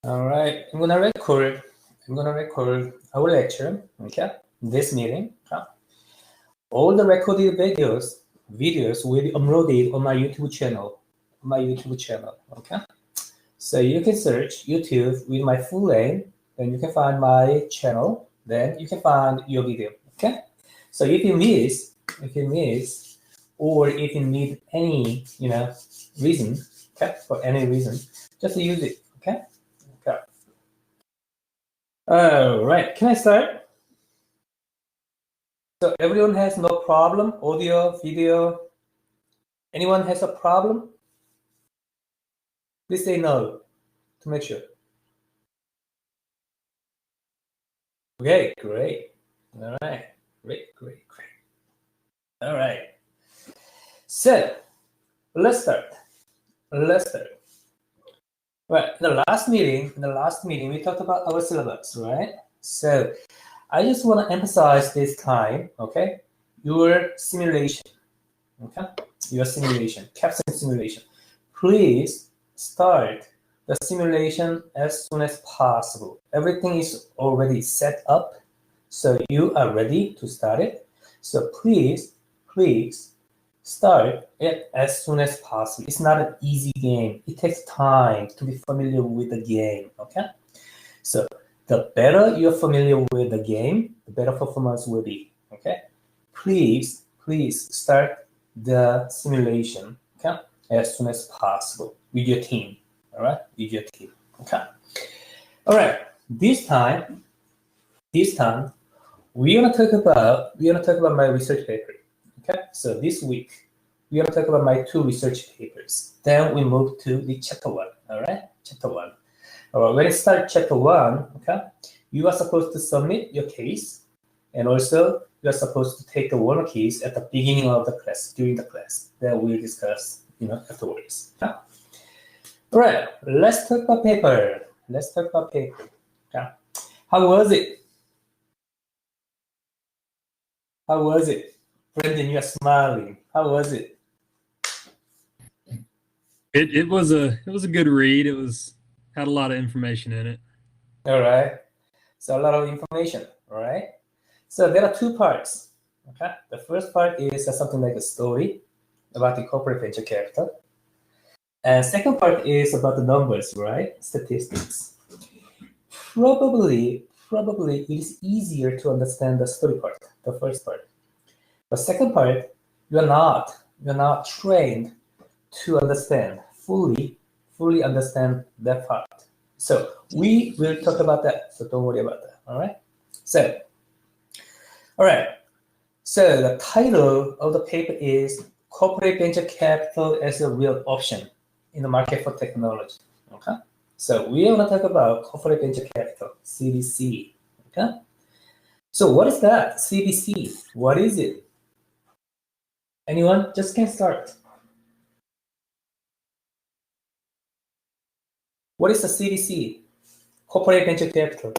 All right, I'm gonna record our lecture, okay? This meeting. Okay? All the recorded videos will be uploaded on my YouTube channel. Okay? So you can search YouTube with my full name, then you can find my channel, then you can find your video. Okay? So if you miss, or if you need any, reason, okay, for any reason, just use it. Okay? Okay. All right, can I start? So everyone has no problem, audio, video. Anyone has a problem? Please say no to make sure. Okay, great. All right, great. All right. So let's start. Right. In the last meeting, we talked about our syllabus, right? So I just want to emphasize this time, okay? Your simulation, okay? Your simulation, capstone simulation. Please start the simulation as soon as possible. Everything is already set up, so you are ready to start it. So please start it as soon as possible. It's not an easy game. It takes time to be familiar with the game, okay? So the better you're familiar with the game, the better performance will be, okay? Please start the simulation, okay, as soon as possible with your team, all right? With your team, okay? All right, this time, we're gonna talk about my research paper, okay? So this week, we're gonna talk about my 2 research papers. Then we move to the chapter 1, all right? Chapter 1. All right, when you start chapter 1, okay, you are supposed to submit your case, and also you are supposed to take the one case at the beginning of the class, during the class. That we'll discuss, afterwards. Okay? All right, let's talk about paper. Okay. How was it? Brendan, you are smiling. How was it? It was a good read. Had a lot of information in it. All right. So a lot of information. All right. So there are 2 parts. Okay. The first part is something like a story about the corporate venture capital, and second part is about the numbers, right? Statistics. Probably it is easier to understand the story part, the first part. The second part, you're not trained to understand fully understand that part. So we will talk about that. So don't worry about that. All right. So the title of the paper is Corporate Venture Capital as a Real Option in the Market for Technology. Okay. So we are going to talk about corporate venture capital, CVC. Okay. So what is that? CVC. What is it? Anyone? Just can start. What is the CVC? Corporate venture capital.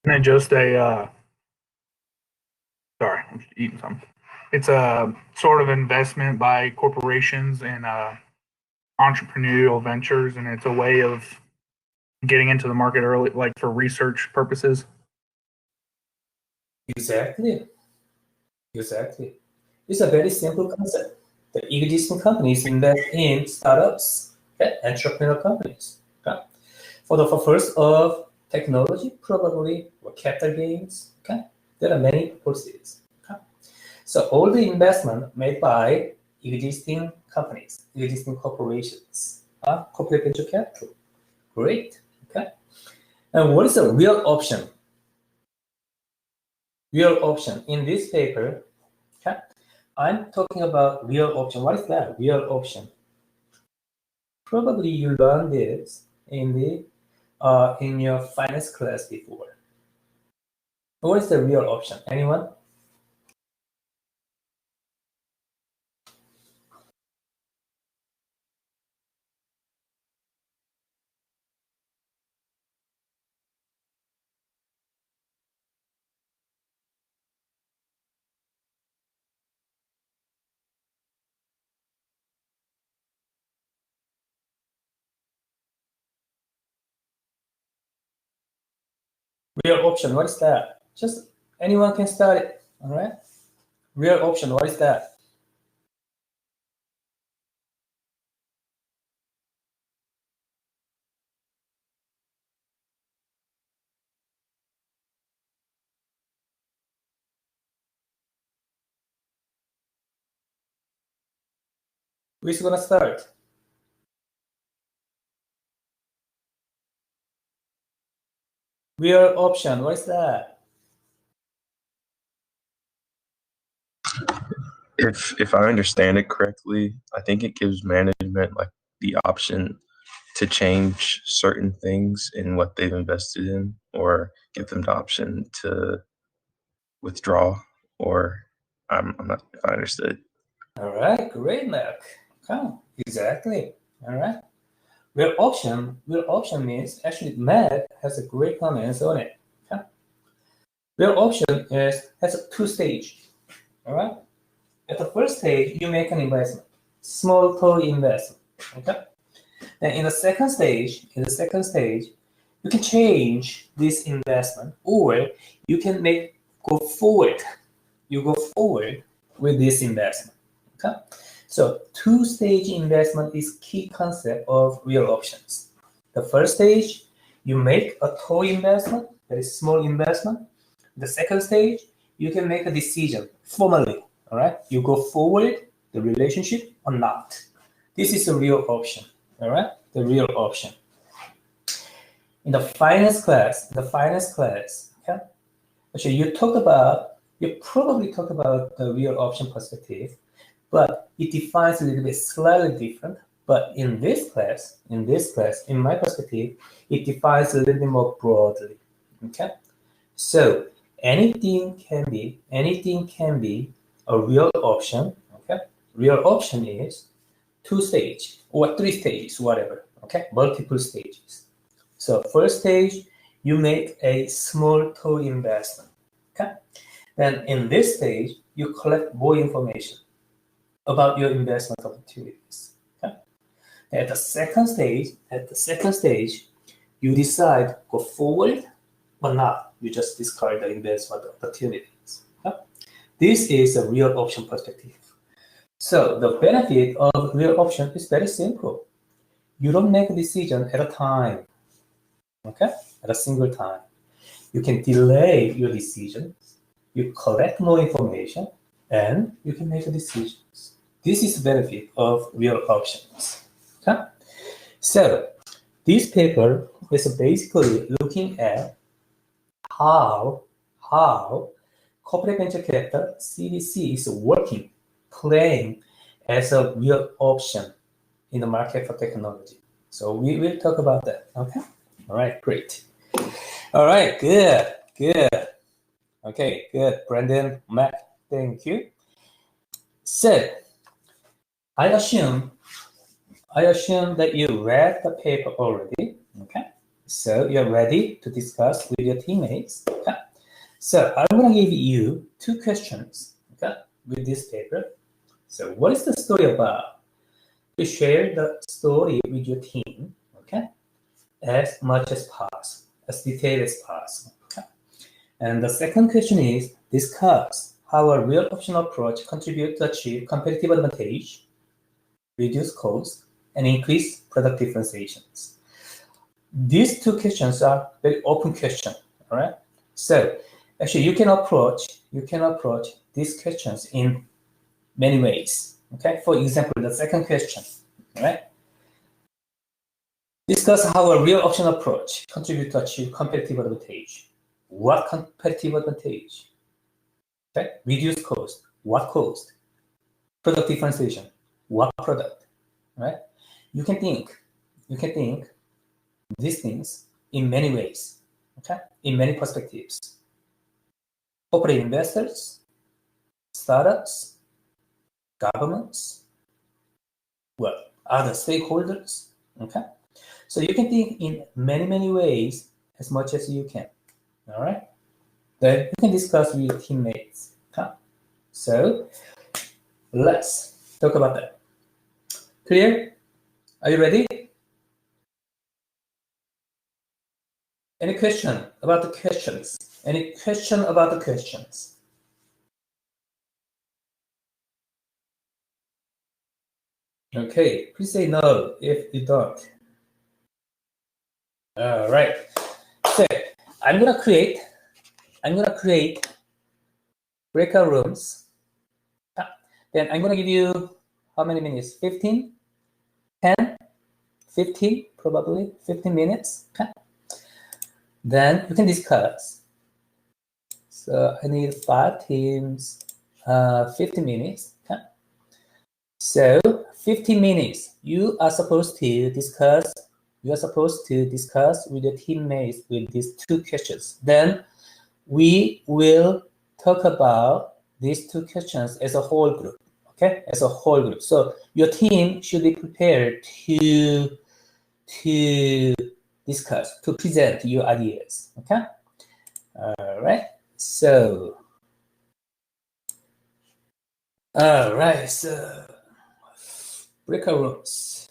And just sorry, I'm just eating something. It's a sort of investment by corporations in entrepreneurial ventures, and it's a way of getting into the market early, like for research purposes. Exactly. It's a very simple concept. The existing companies invest in startups, okay, entrepreneurial companies. Okay? For the purpose of technology, probably, or capital gains. Okay? There are many purposes. Okay? So all the investment made by existing companies, existing corporations, corporate venture capital. Great. Okay. And what is a real option? Real option in this paper. Okay. I'm talking about real option. What is that? Real option. Probably you learned this in your finance class before. What is the real option? Anyone? Real option, what is that? Just anyone can start it, all right? Real option, what is that? Who's gonna start? Real option, what is that? If I understand it correctly, I think it gives management like the option to change certain things in what they've invested in, or give them the option to withdraw, or I'm not if I understood. All right, great, Mark. Okay, exactly. All right. Real option means actually Matt has a great comments on it. Okay. Real option has a two-stage. All right. At the first stage, you make an investment, small total investment. Okay. Then in the second stage, you can change this investment, or you can go forward. You go forward with this investment. Okay. So two-stage investment is key concept of real options. The first stage, you make a total investment, that is small investment. The second stage, you can make a decision formally. All right, you go forward the relationship or not. This is a real option. All right, the real option. In the finance class, okay, actually you probably talk about the real option perspective, but it defines a little bit slightly different. But in this class, in my perspective, it defines a little bit more broadly. Okay, so anything can be a real option. Okay, real option is two-stage or three-stage, whatever. Okay, multiple stages. So first stage, you make a small total investment. Okay, then in this stage, you collect more information about your investment opportunities. Okay? At the second stage, you decide go forward or not. You just discard the investment opportunities. Okay? This is a real option perspective. So the benefit of real option is very simple. You don't make a decision at a time. Okay? At a single time. You can delay your decision. You collect more information, and you can make decisions. This is the benefit of real options. Okay? So this paper is basically looking at how corporate venture capital (CVC) is working, playing as a real option in the market for technology. So we will talk about that. Okay. All right. Great. All right. Good. Okay. Good. Brandon, Matt, thank you. So I assume that you read the paper already. Okay. So you're ready to discuss with your teammates. Okay. So I'm going to give you two questions. Okay. With this paper. So what is the story about? You share the story with your team. Okay. As much as possible, as detailed as possible. Okay. And the second question is discuss how a real option approach contributes to achieve competitive advantage, reduce cost, and increase product differentiations. These two questions are very open questions. All right. So actually, you can approach these questions in many ways. Okay. For example, the second question. All right. Discuss how a real option approach contributes to achieve competitive advantage. What competitive advantage? Okay. Reduce cost. What cost? Product differentiation. What product? Right? You can think these things in many ways. Okay. In many perspectives. Corporate investors, startups, governments, other stakeholders. Okay. So you can think in many ways as much as you can. All right. Then you can discuss with your teammates. Okay? So let's talk about that. Clear? Are you ready? Any question about the questions? Any question about the questions? Okay, please say no if you don't. All right. So I'm gonna create breakout rooms. Then I'm gonna give you how many minutes? 15, 10, 15, probably 15 minutes. Okay. Then you can discuss. So I need 5 teams, 50 minutes. Okay. So 15 minutes, you are supposed to discuss with your teammates with these 2 questions. Then we will talk about these 2 questions as a whole group, okay? As a whole group. So your team should be prepared to discuss, to present your ideas, okay? All right, so breakout rooms.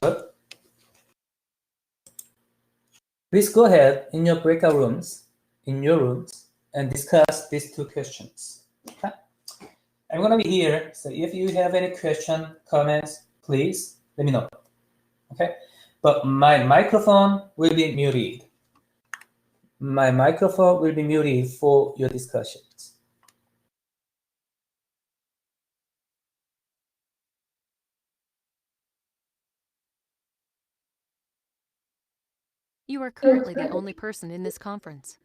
But please go ahead in your breakout rooms, and discuss these 2 questions. Okay? I'm gonna be here, so if you have any question, comments, please let me know. Okay? But my microphone will be muted. My microphone will be muted for your discussions. You are currently the only person in this conference.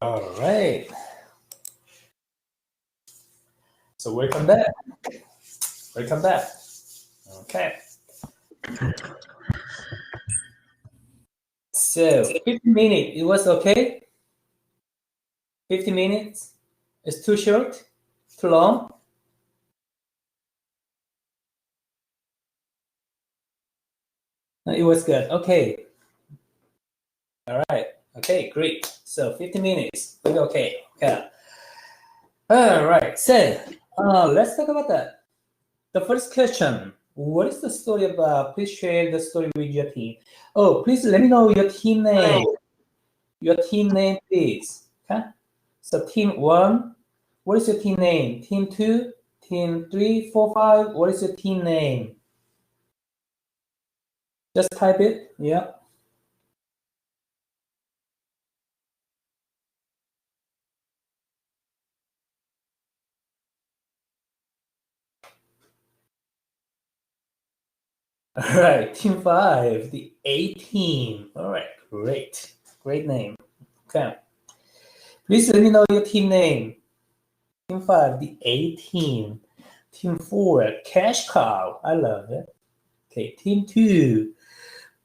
All right. So welcome back. Welcome back. Okay. So 15 minutes, it was okay? 50 minutes? It's too short? Too long? No, it was good. Okay. All right. Okay, great. So 50 minutes. Okay. Yeah. All right. So let's talk about that. The first question. What is the story about? Please share the story with your team. Oh, please let me know your team name. Your team name, please. Okay. So team 1, what is your team name? Team 2, team 3, 4, 5, what is your team name? Just type it. Yeah. All right, team 5, the A team. All right, great. Great name. Okay. Please let me know your team name. Team 5, the A team. Team 4, cash cow. I love it. Okay, team 2,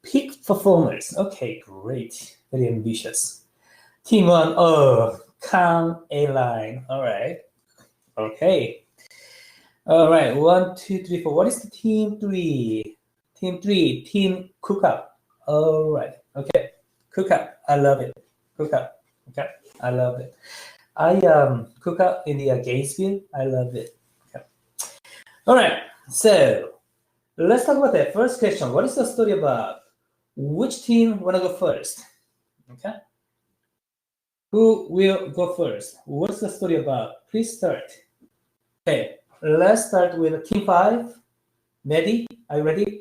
peak performers. Okay, great. Very ambitious. Team 1, oh, Kang A-line. All right. Okay. All right, 1, 2, 3, 4. What is the team 3? Team 3, team cook up. All right. Okay. Cook up. I love it. Cook up. Okay. I love it. I cook up in the Gainesville. I love it. Okay. All right. So let's talk about that. First question. What is the story about? Which team wanna go first? Okay. Who will go first? What's the story about? Please start. Okay. Let's start with team 5. Mehdi, are you ready?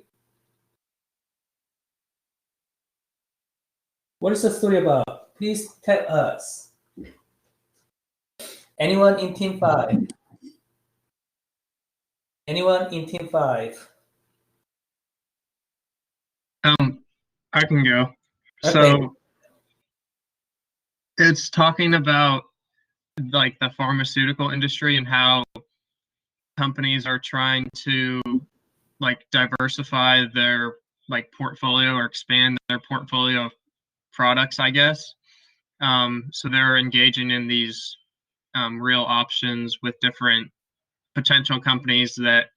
What is the story about? Please tell us. Anyone in team 5? Anyone in team 5? I can go. Okay. So it's talking about like the pharmaceutical industry and how companies are trying to like diversify their like portfolio or expand their portfolio of products, I guess. So they're engaging in these real options with different potential companies that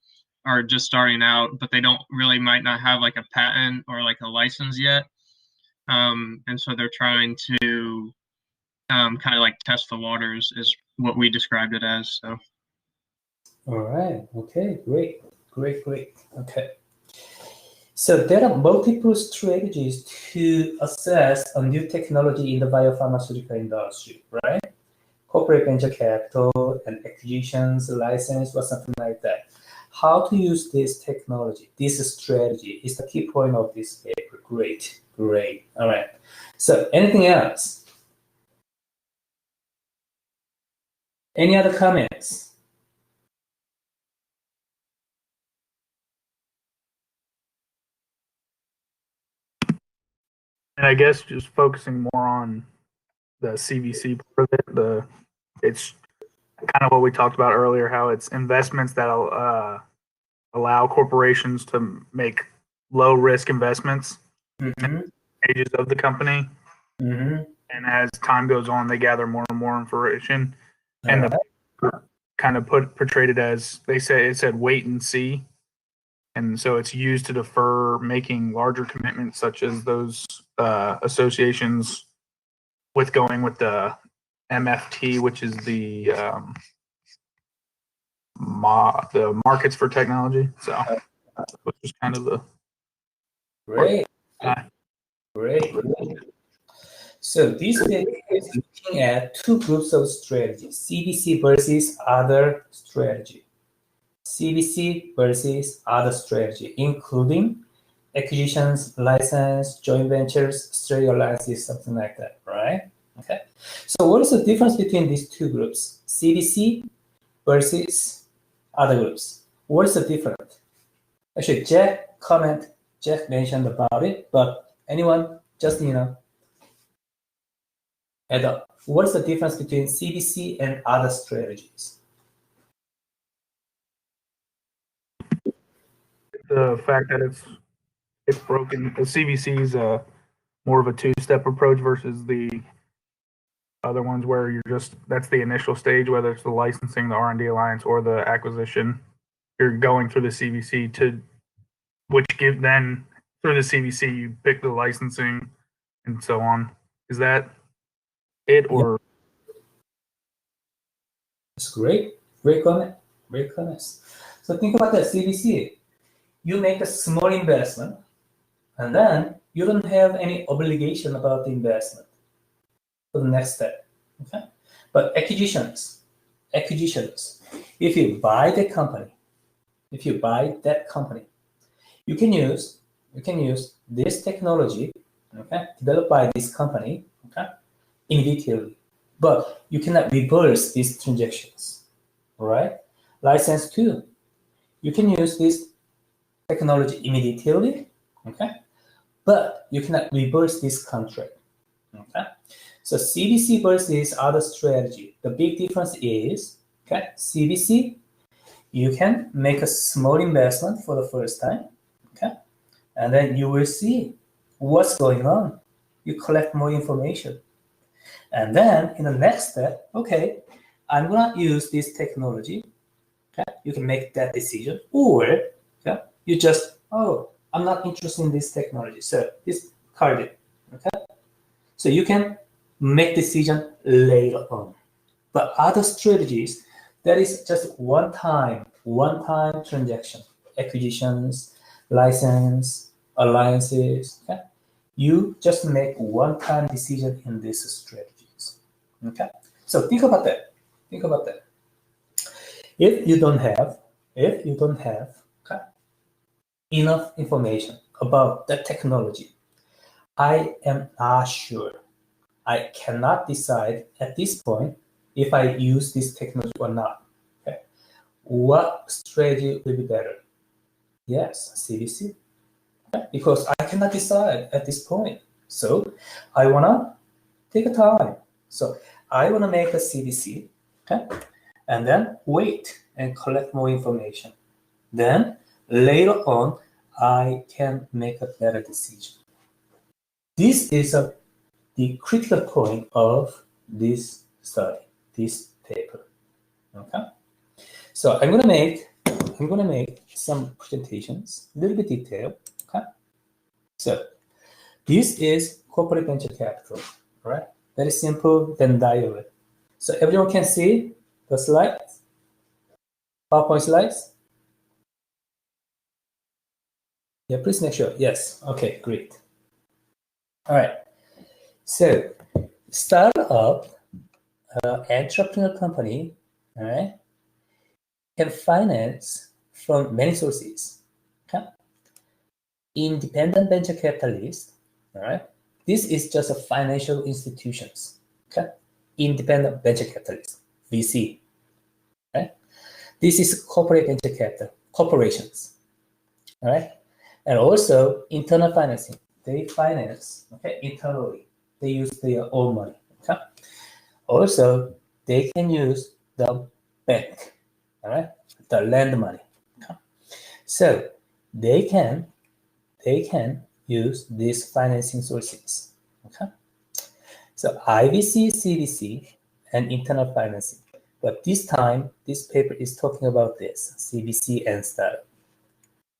are just starting out, but they don't really might not have like a patent or like a license yet. And so they're trying to kind of like test the waters is what we described it as. So. All right. Okay. Great. Great. Great. Okay. So there are multiple strategies to assess a new technology in the biopharmaceutical industry, right? Corporate venture capital and acquisitions, license, or something like that. How to use this technology, this strategy is the key point of this paper. Great. Great. All right. So anything else? Any other comments? And I guess just focusing more on the CVC part of it, it's kind of what we talked about earlier, how it's investments that allow corporations to make low risk investments in stages of the company. And as time goes on, they gather more and more information. And the paper kind of portrayed it as it said wait and see. And so it's used to defer making larger commitments, such as those associations with going with the MFT, which is the markets for technology. So which is kind of the great. Great. So this paper is looking at two groups of strategies: CVC versus other strategy. CVC versus other strategy, including acquisitions, license, joint ventures, strategic alliances, something like that, right? Okay. So what is the difference between these two groups? CVC versus other groups. What is the difference? Actually, Jeff mentioned about it, but anyone just, add up. What's the difference between CBC and other strategies? The fact that it's broken. The CVC is more of a two-step approach versus the other ones where that's the initial stage, whether it's the licensing, the R&D alliance, or the acquisition. You're going through the CVC then through the CVC you pick the licensing and so on. Is that it, or? That's great. Great comment. Great comments. So think about that CVC. You make a small investment, and then you don't have any obligation about the investment for the next step. Okay? But acquisitions. If you buy that company, you can use this technology, okay, developed by this company, okay, immediately. But you cannot reverse these transactions. All right? License 2. You can use this technology immediately, okay, but you cannot reverse this contract. Okay, so CVC versus other strategy. The big difference is, okay, CVC, you can make a small investment for the first time, okay, and then you will see what's going on. You collect more information, and then in the next step, okay, I'm gonna use this technology. Okay, you can make that decision, or okay, you just, oh, I'm not interested in this technology, so discard it. Okay, so you can make decision later on. But other strategies, that is just one-time transaction, acquisitions, license, alliances. Okay, you just make one-time decision in these strategies. Okay, so think about that. If you don't have okay, enough information about the technology, I am not sure. I cannot decide at this point if I use this technology or not. Okay, what strategy will be better? Yes, CVC. Okay? Because I cannot decide at this point. So I wanna take a time. So I wanna make a CVC. Okay, and then wait and collect more information. Then later on, I can make a better decision. This is the critical point of this study, this paper. Okay, so I'm gonna make some presentations, a little bit detailed. Okay, so this is corporate venture capital, right? Very simple, then diagram. So everyone can see the slides, PowerPoint slides. Yeah, please make sure. Yes. Okay, great. All right. So, startup, entrepreneur company, all right, can finance from many sources. Okay? Independent venture capitalists, all right. This is just a financial institutions. Okay, independent venture capitalists, VC. Right. This is corporate venture capital, corporations. All right, and also internal financing. They finance, okay, internally. They use their own money. Okay. Also, they can use the bank, all right, the lend money. Okay. So they can use these financing sources. Okay. So IVC, CVC, and internal financing. But this time, this paper is talking about this, CVC and startup.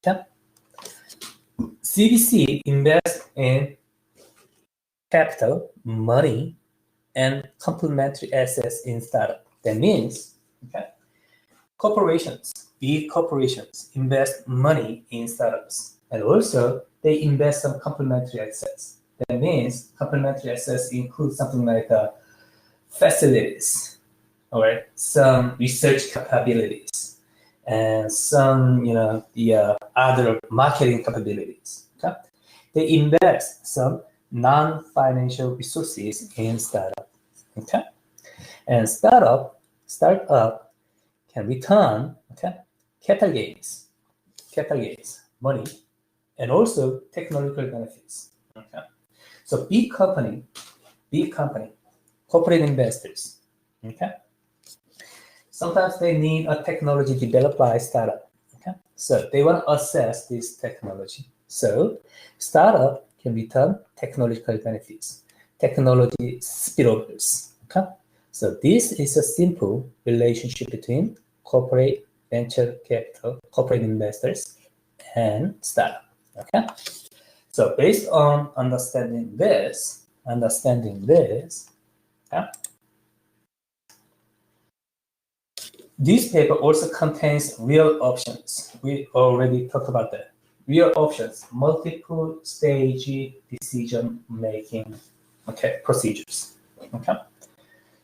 Okay. CVC invests in capital, money, and complementary assets in startup. That means, okay, corporations, big corporations, invest money in startups, and also they invest some complementary assets. That means complementary assets include something like facilities, or some research capabilities, and some, the other marketing capabilities. Okay, they invest some non-financial resources in startup. Okay, and startup can return, okay, capital gains, money, and also technological benefits. Okay, so big company corporate investors. Okay. Sometimes they need a technology developed by a startup. Okay. So they want to assess this technology. So startup can return technological benefits, technology spillovers. Okay. So this is a simple relationship between corporate venture capital, corporate investors, and startup. Okay. So based on understanding this, okay, this paper also contains real options. We already talked about that. Real options, multiple stage decision making, okay, procedures. Okay.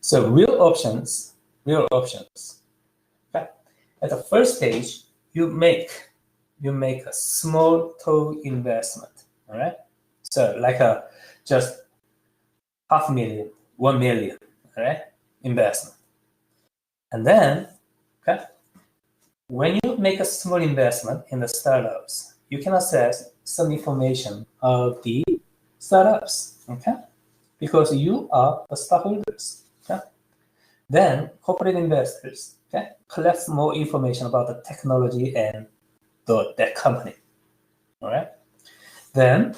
So real options. Okay. At the first stage, you make a small toe investment. All right. So like just $500,000, $1 million, all right, investment. And then, okay, when you make a small investment in the startups, you can access some information of the startups, okay, because you are the stockholders. Okay? Then corporate investors, okay, collect more information about the technology and that company. All right. Then,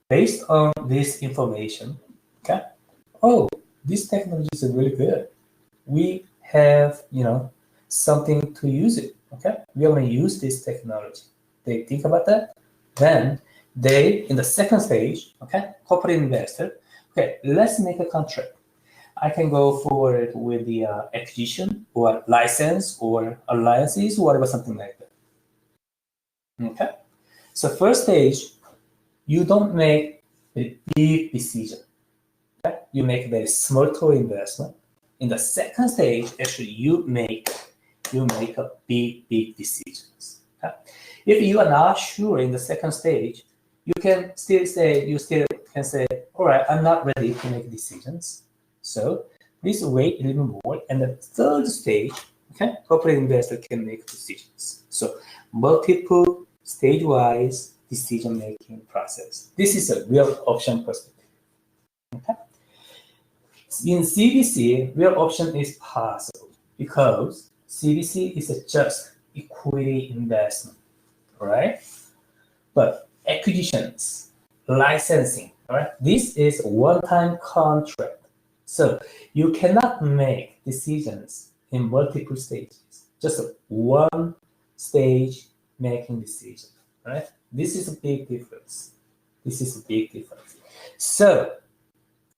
based on this information, okay, oh, this technology is really good. We have, something to use it. Okay, we are going to use this technology. They think about that. Then they, in the second stage, okay, corporate investor. Okay, let's make a contract. I can go forward with the acquisition or license or alliances, whatever, something like that. Okay, so first stage, you don't make a big decision. Okay? You make a very small total investment. In the second stage, actually, you make a big decisions. Okay? If you are not sure in the second stage, you can still say, all right, I'm not ready to make decisions. So please wait a little more. And the third stage, okay, corporate investor can make decisions. So multiple stage-wise decision-making process. This is a real option perspective. Okay. In CVC, real option is possible because CVC is a just equity investment, right? But acquisitions, licensing, all right? This is a one-time contract. So you cannot make decisions in multiple stages, just one stage making decision, right? This is a big difference. So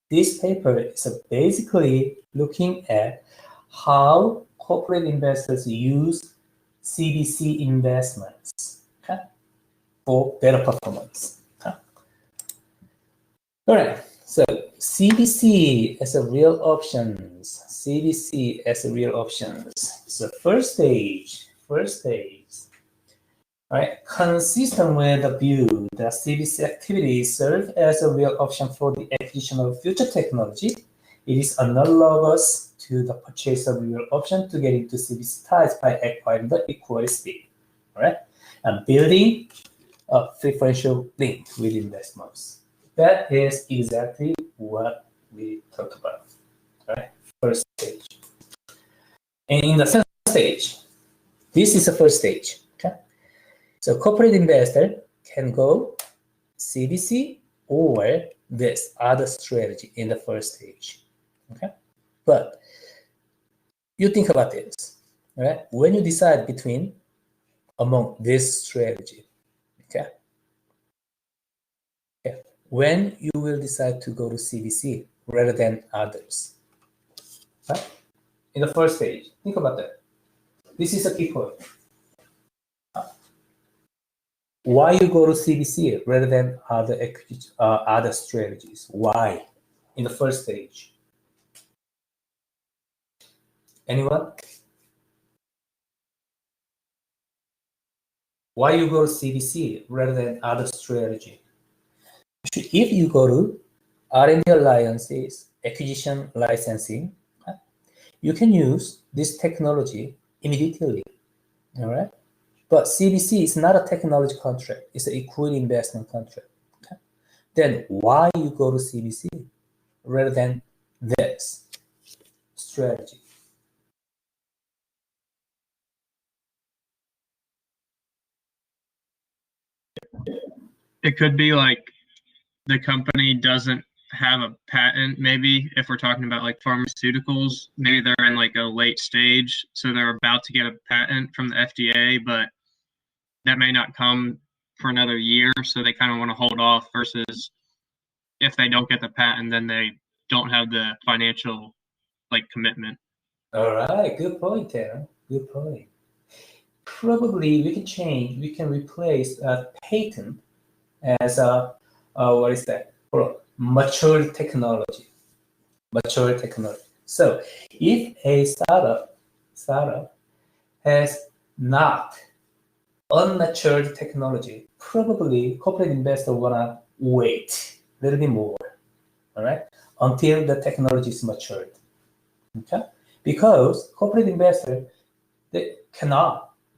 this paper is basically looking at how corporate investors use CVC investments, okay, for better performance. Okay. All right, so CVC as a real options. So first stage, right? Consistent with the view that CVC activities serve as a real option for the acquisition of future technology, it is analogous to the purchase of real option to get into CVC ties by acquiring the equity stake, right? And building a preferential link with investors. That is exactly what we talked about, right? First stage. And in the second stage, this is the first stage. So corporate investor can go CVC or this other strategy in the first stage. Okay, but you think about this, right? When you decide among this strategy, okay, when you will decide to go to CVC rather than others, right? In the first stage, think about that. This is a key point. Why you go to CVC rather than other strategies? Why? In the first stage. Anyone? Why you go to CVC rather than other strategy? If you go to R&D alliances, acquisition, licensing, you can use this technology immediately. All right. But CVC is not a technology contract. It's an equity investment contract. Okay? Then why you go to CVC rather than this strategy? It could be like the company doesn't have a patent. Maybe if we're talking about like pharmaceuticals, maybe they're in like a late stage, so they're about to get a patent from the FDA, but that may not come for another year, so they kind of want to hold off, versus if they don't get the patent, then they don't have the financial like commitment. All right, good point, Tanner. Good point. Probably we can replace a patent as a, what is that? For mature technology. Mature technology. So if a startup has not unmatured technology, probably corporate investor wanna wait a little bit more, all right, until the technology is matured. Okay, because corporate investor they're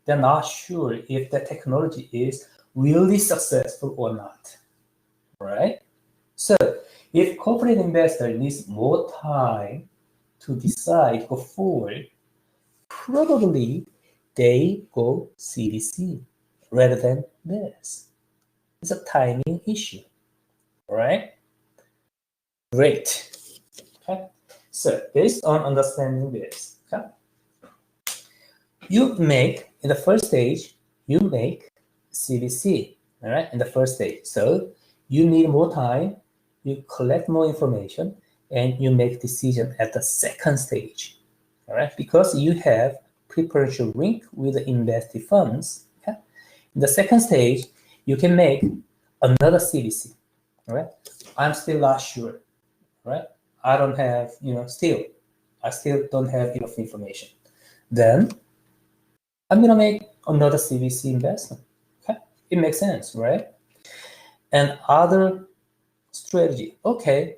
not sure if the technology is really successful or not, right? So if corporate investor needs more time to decide, go forward, probably they go CDC rather than this. It's a timing issue, right? Great. Okay. So based on understanding this, okay, you make in the first stage, you make CDC, all right, in the first stage. So you need more time, you collect more information, and you make decision at the second stage, all right, because you have preferential link with the invested funds. Okay? In the second stage, you can make another CDC, all right? I'm still not sure, right? I don't have, I still don't have enough information. Then I'm gonna make another CVC investment. Okay, it makes sense, right? And other strategy. Okay,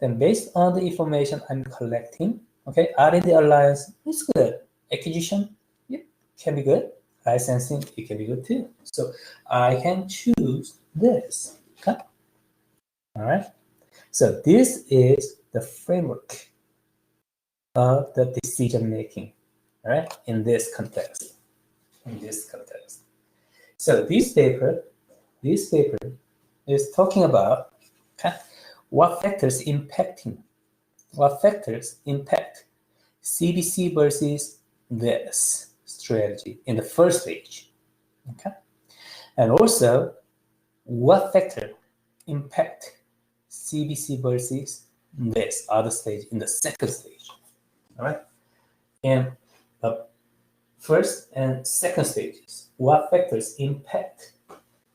then based on the information I'm collecting, okay, R&D alliance is good. Acquisition, yeah, can be good. Licensing, it can be good too. So I can choose this. Okay, all right. So this is the framework of the decision making, all right, in this context. In this context. So this paper is talking about what factors impact CBC versus this strategy in the first stage. Okay, and also what factor impact CBC versus this other stage in the second stage. All right, and first and second stages, what factors impact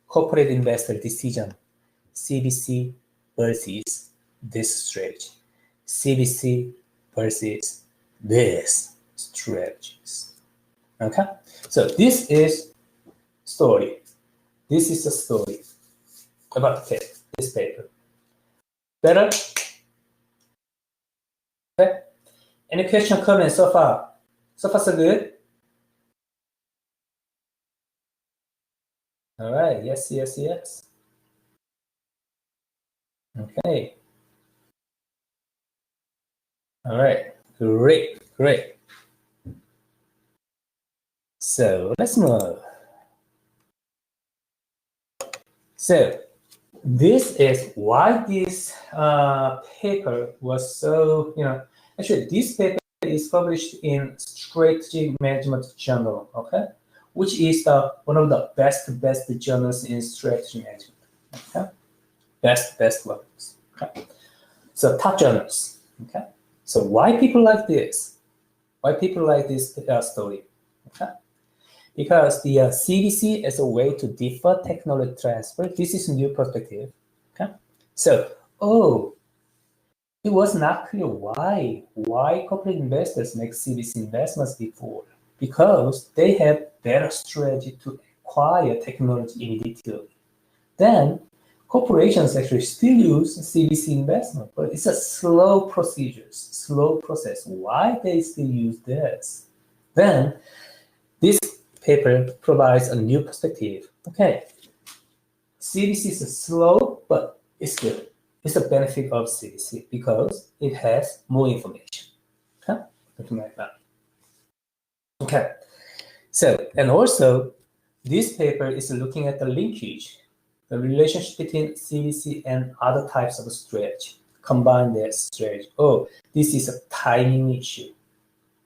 corporate investor decision, CBC versus this strategy, CBC versus this strategies. Okay, so this is story. This is a story about this paper. Better? Okay. Any question, comment so far? So far, so good. All right, yes. Okay. All right, great. So let's move. So this is why this paper was so, actually this paper is published in Strategic Management Journal, okay? Which is one of the best journals in strategy management. Okay, best ones. Okay, so top journals. Okay, so why people like this? Why people like this story? Okay, because the CDC is a way to defer technology transfer. This is a new perspective. Okay, so it was not clear why corporate investors make CDC investments before. Because they have better strategy to acquire technology immediately. Then corporations actually still use CVC investment, but it's a slow process. Why they still use this? Then this paper provides a new perspective. Okay, CVC is slow, but it's good. it's a benefit of CBC because it has more information. Okay, something like that. Okay, so and also this paper is looking at the linkage, the relationship between CBC and other types of strategy. Combine their strategy. Oh, this is a timing issue.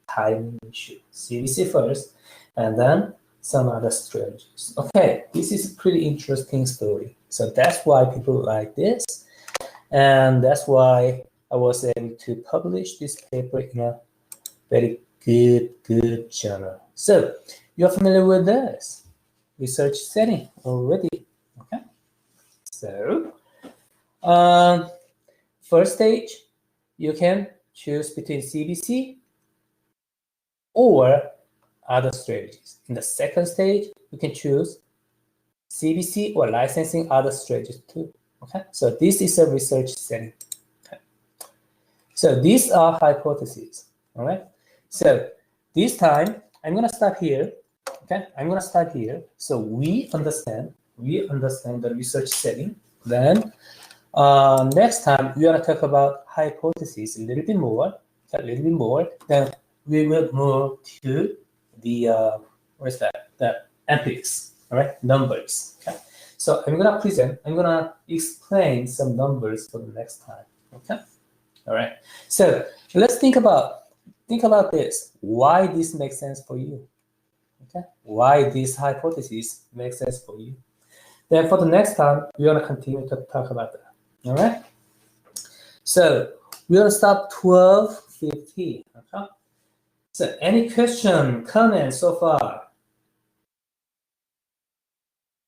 Timing issue. CBC first, and then some other strategies. Okay, this is a pretty interesting story. So that's why people like this, and that's why I was able to publish this paper in a very good journal. So you're familiar with this research setting already. Okay. So first stage, you can choose between CBC or other strategies. In the second stage, you can choose CBC or licensing other strategies too. Okay, so this is a research setting. Okay. So these are hypotheses. All right. So this time I'm gonna start here. Okay, I'm gonna start here. So we understand the research setting. Then next time we're gonna talk about hypotheses a little bit more. Then we will move to the what's that? The empirics. All right, numbers. Okay. So I'm gonna explain some numbers for the next time. Okay. All right. So let's think about this. Why this makes sense for you? Okay. Why this hypothesis makes sense for you? Then for the next time, we're gonna continue to talk about that. All right. So we're gonna stop 12:50. Okay. So any question, comment so far?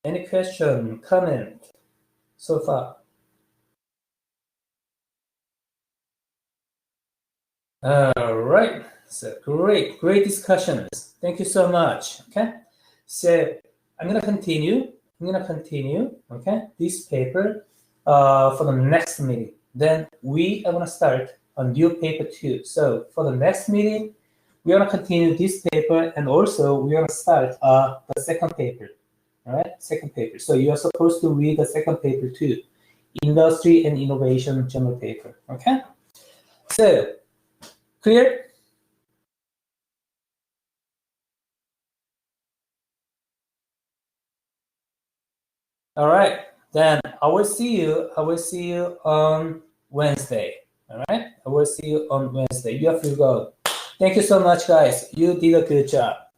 Any question, comment so far? All right. So great discussions. Thank you so much. Okay. So I'm gonna continue. Okay, this paper for the next meeting. Then we are gonna start a new paper too. So for the next meeting, we're gonna continue this paper, and also we're gonna start the second paper. All right, second paper. So you are supposed to read the second paper too, Industry and Innovation Journal paper. Okay. So clear? All right. Then I will see you on Wednesday. All right. I will see you on Wednesday. You have to go. Thank you so much, guys. You did a good job.